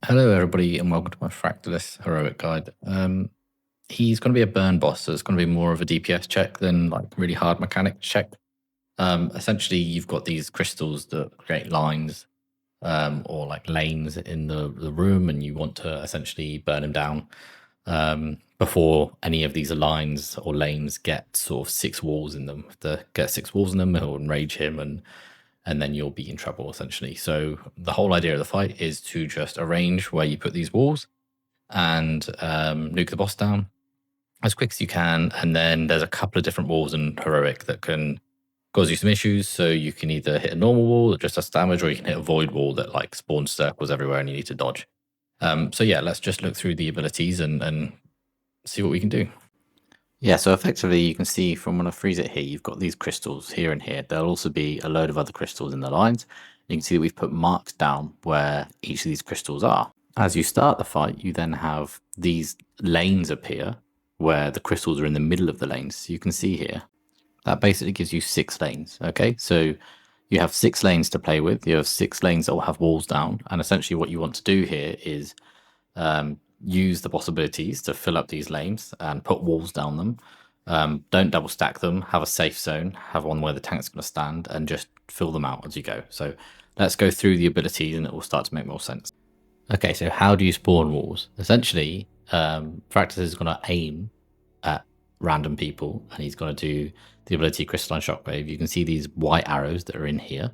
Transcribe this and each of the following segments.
Hello, everybody, and welcome to my Fractillus heroic guide. He's going to be a burn boss, so it's going to be more of a DPS check than like really hard mechanics check. Essentially, you've got these crystals that create lines or like lanes in the room, and you want to essentially burn them down before any of these lines or lanes get sort of 6 walls in them. If they get 6 walls in them, it'll enrage him and then you'll be in trouble, essentially. So the whole idea of the fight is to just arrange where you put these walls and nuke the boss down as quick as you can. And then there's a couple of different walls in Heroic that can cause you some issues. So you can either hit a normal wall that just does damage, or you can hit a void wall that like spawns circles everywhere and you need to dodge. So yeah, let's just look through the abilities and see what we can do. Yeah, so effectively you can see from when I freeze it here, you've got these crystals here and here. There'll also be a load of other crystals in the lines. You can see that we've put marks down where each of these crystals are. As you start the fight, you then have these lanes appear where the crystals are in the middle of the lanes. So you can see here, that basically gives you 6 lanes, okay? So you have 6 lanes to play with. You have 6 lanes that will have walls down. And essentially what you want to do here is use the possibilities to fill up these lanes and put walls down them. Don't double stack them, have a safe zone, have one where the tank's going to stand, and just fill them out as you go. So let's go through the abilities and it will start to make more sense. Okay, so how do you spawn walls? Essentially, Fractillus is going to aim at random people and he's going to do the ability Crystalline Shockwave. You can see these white arrows that are in here.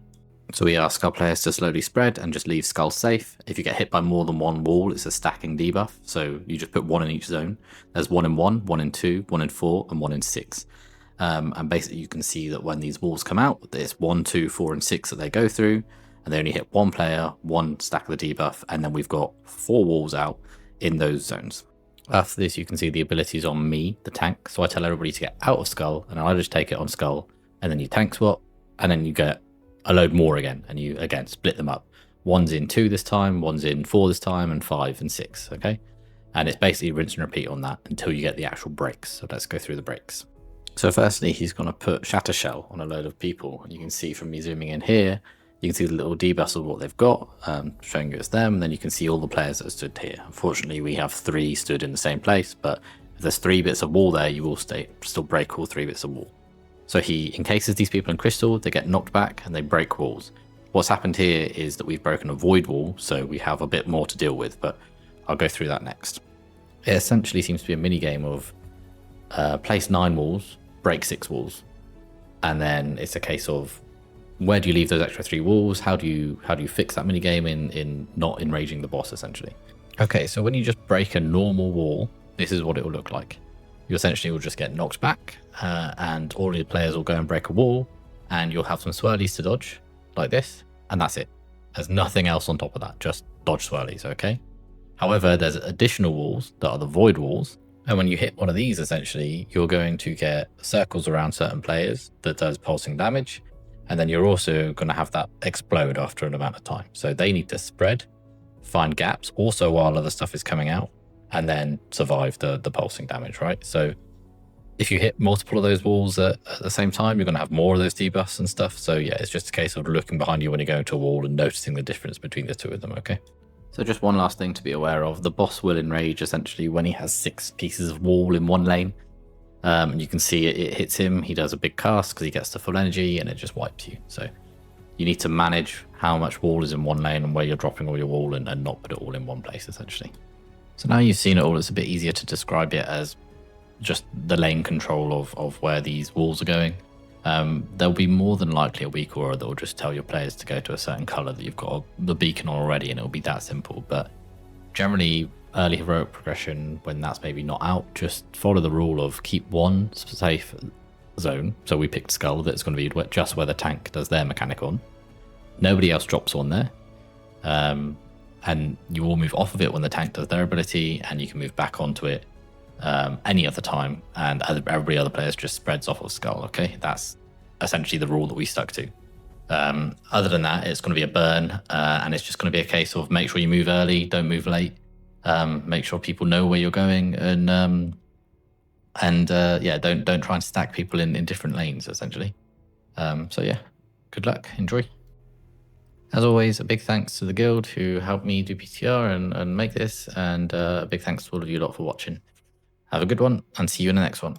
So we ask our players to slowly spread and just leave skulls safe. If you get hit by more than one wall, it's a stacking debuff. So you just put 1 in each zone. There's 1 in 1, 1 in 2, 1 in 4, and 1 in 6. And basically you can see that when these walls come out, there's 1, 2, 4, and 6 that they go through. And they only hit 1 player, 1 stack of the debuff, and then we've got 4 walls out in those zones. After this, you can see the abilities on me, the tank. So I tell everybody to get out of skull, and I just take it on skull, and then you tank swap, and then you get a load more again, and you again split them up. 1's in 2 this time, 1's in 4 this time, and 5 and 6, okay? And it's basically rinse and repeat on that until you get the actual breaks. So let's go through the breaks. So firstly, he's going to put Shatter Shell on a load of people. You can see from me zooming in here, you can see the little debuffs of what they've got, showing you it's them, and then you can see all the players that stood here. Unfortunately, we have 3 stood in the same place, but if there's 3 bits of wall there, you will still break all 3 bits of wall. So he encases these people in crystal, they get knocked back, and they break walls. What's happened here is that we've broken a void wall, so we have a bit more to deal with, but I'll go through that next. It essentially seems to be a mini game of place 9 walls, break 6 walls, and then it's a case of where do you leave those extra 3 walls? How do you fix that mini game in not enraging the boss, essentially? Okay, so when you just break a normal wall, this is what it will look like. You essentially will just get knocked back, and all your players will go and break a wall, and you'll have some swirlies to dodge, like this, and that's it. There's nothing else on top of that, just dodge swirlies, okay? However, there's additional walls that are the void walls, and when you hit one of these, essentially, you're going to get circles around certain players that does pulsing damage, and then you're also going to have that explode after an amount of time. So they need to spread, find gaps, also while other stuff is coming out, and then survive the pulsing damage, right? So if you hit multiple of those walls at the same time, you're going to have more of those debuffs and stuff. So yeah, it's just a case of looking behind you when you go into a wall and noticing the difference between the 2 of them, okay? So just one last thing to be aware of. The boss will enrage essentially when he has 6 pieces of wall in one lane. And you can see it hits him. He does a big cast because he gets the full energy and it just wipes you. So you need to manage how much wall is in one lane and where you're dropping all your wall and not put it all in one place, essentially. So now you've seen it all, it's a bit easier to describe it as just the lane control of where these walls are going. There'll be more than likely a weak aura that will just tell your players to go to a certain color that you've got the beacon on already, and it'll be that simple. But generally, early heroic progression, when that's maybe not out, just follow the rule of keep one safe zone. So we picked skull, that's going to be just where the tank does their mechanic on. Nobody else drops on there. And you will move off of it when the tank does their ability, and you can move back onto it any other time, and everybody other players just spreads off of skull, okay? That's essentially the rule that we stuck to. Other than that, it's going to be a burn, and it's just going to be a case of make sure you move early, don't move late, make sure people know where you're going, and yeah, don't try and stack people in different lanes, essentially. So yeah, good luck, enjoy. As always, a big thanks to the guild who helped me do PTR and make this, and a big thanks to all of you lot for watching. Have a good one, and see you in the next one.